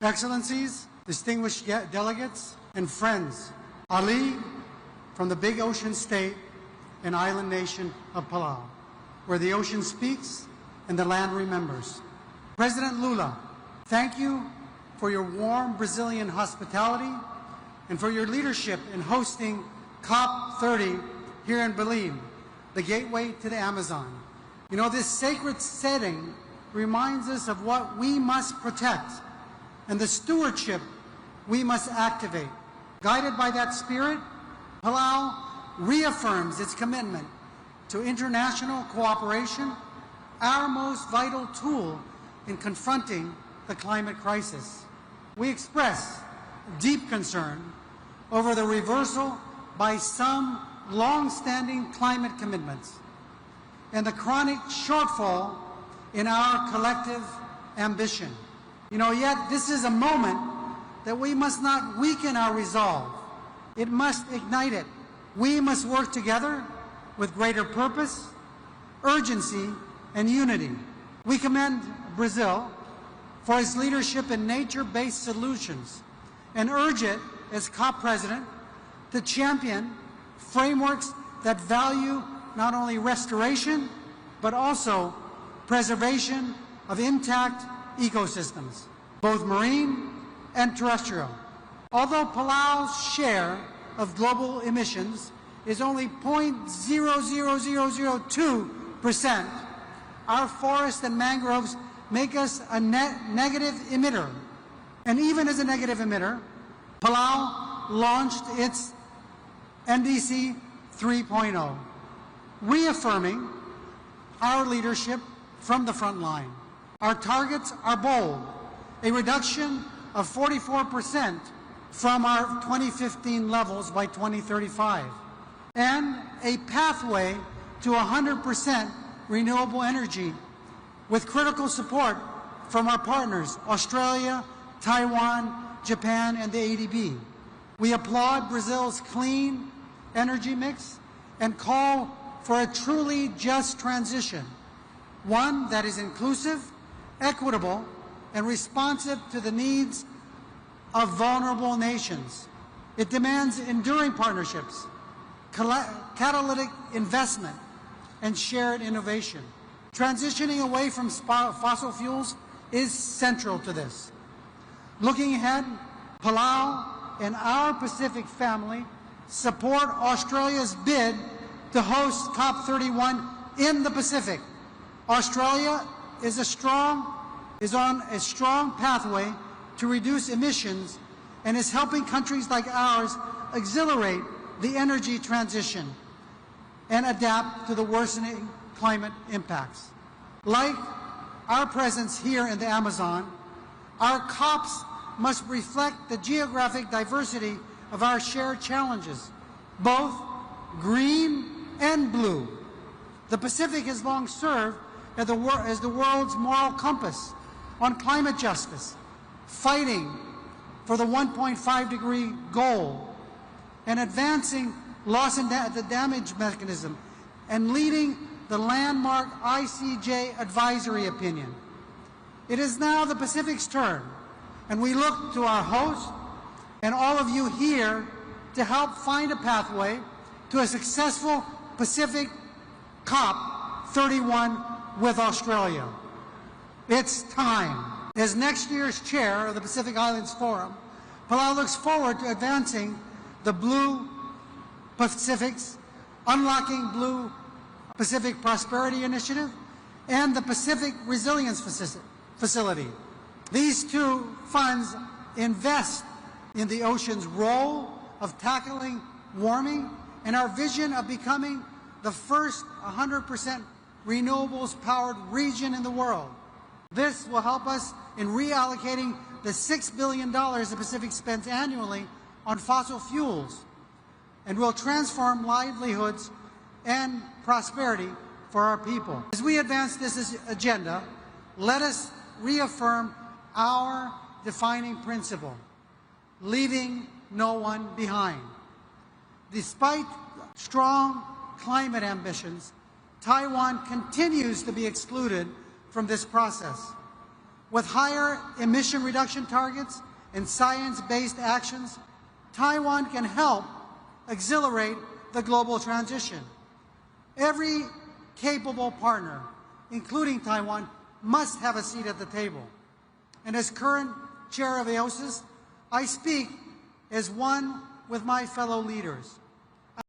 Excellencies, distinguished delegates, and friends, Ali from the big ocean state and island nation of Palau, where the ocean speaks and the land remembers. President Lula, thank you for your warm Brazilian hospitality and for your leadership in hosting COP30 here in Belém, the gateway to the Amazon. You know, this sacred setting reminds us of what we must protect and the stewardship we must activate. Guided by that spirit, Palau reaffirms its commitment to international cooperation, our most vital tool in confronting the climate crisis. We express deep concern over the reversal by some long-standing climate commitments and the chronic shortfall in our collective ambition. You know, yet this is a moment that we must not weaken our resolve. It must ignite it. We must work together with greater purpose, urgency, and unity. We commend Brazil for its leadership in nature-based solutions and urge it, as COP President, to champion frameworks that value not only restoration, but also preservation of intact ecosystems, both marine and terrestrial. Although Palau's share of global emissions is only 0.00002%, our forests and mangroves make us a negative emitter. And even as a negative emitter, Palau launched its NDC 3.0, reaffirming our leadership from the front line. Our targets are bold, a reduction of 44% from our 2015 levels by 2035, and a pathway to 100% renewable energy with critical support from our partners, Australia, Taiwan, Japan, and the ADB. We applaud Brazil's clean energy mix and call for a truly just transition, one that is inclusive, equitable, and responsive to the needs of vulnerable nations. It demands enduring partnerships, catalytic investment, and shared innovation. Transitioning away from fossil fuels is central to this. Looking ahead, Palau and our Pacific family support Australia's bid to host COP31 in the Pacific. Australia is on a strong pathway to reduce emissions and is helping countries like ours accelerate the energy transition and adapt to the worsening climate impacts. Like our presence here in the Amazon, our COPs must reflect the geographic diversity of our shared challenges, both green and blue. The Pacific has long served as the world's moral compass on climate justice, fighting for the 1.5-degree goal, and advancing loss and the damage mechanism, and leading the landmark ICJ advisory opinion. It is now the Pacific's turn, and we look to our host and all of you here to help find a pathway to a successful Pacific COP31 with Australia. It's time. As next year's chair of the Pacific Islands Forum, Palau looks forward to advancing the Blue Pacific's Unlocking Blue Pacific Prosperity Initiative and the Pacific Resilience Facility. These two funds invest in the ocean's role of tackling warming and our vision of becoming the first 100% renewables-powered region in the world. This will help us in reallocating the $6 billion the Pacific spends annually on fossil fuels and will transform livelihoods and prosperity for our people. As we advance this agenda, let us reaffirm our defining principle: leaving no one behind. Despite strong climate ambitions, Taiwan continues to be excluded from this process. With higher emission reduction targets and science-based actions, Taiwan can help accelerate the global transition. Every capable partner, including Taiwan, must have a seat at the table. And as current chair of AOSIS, I speak as one with my fellow leaders.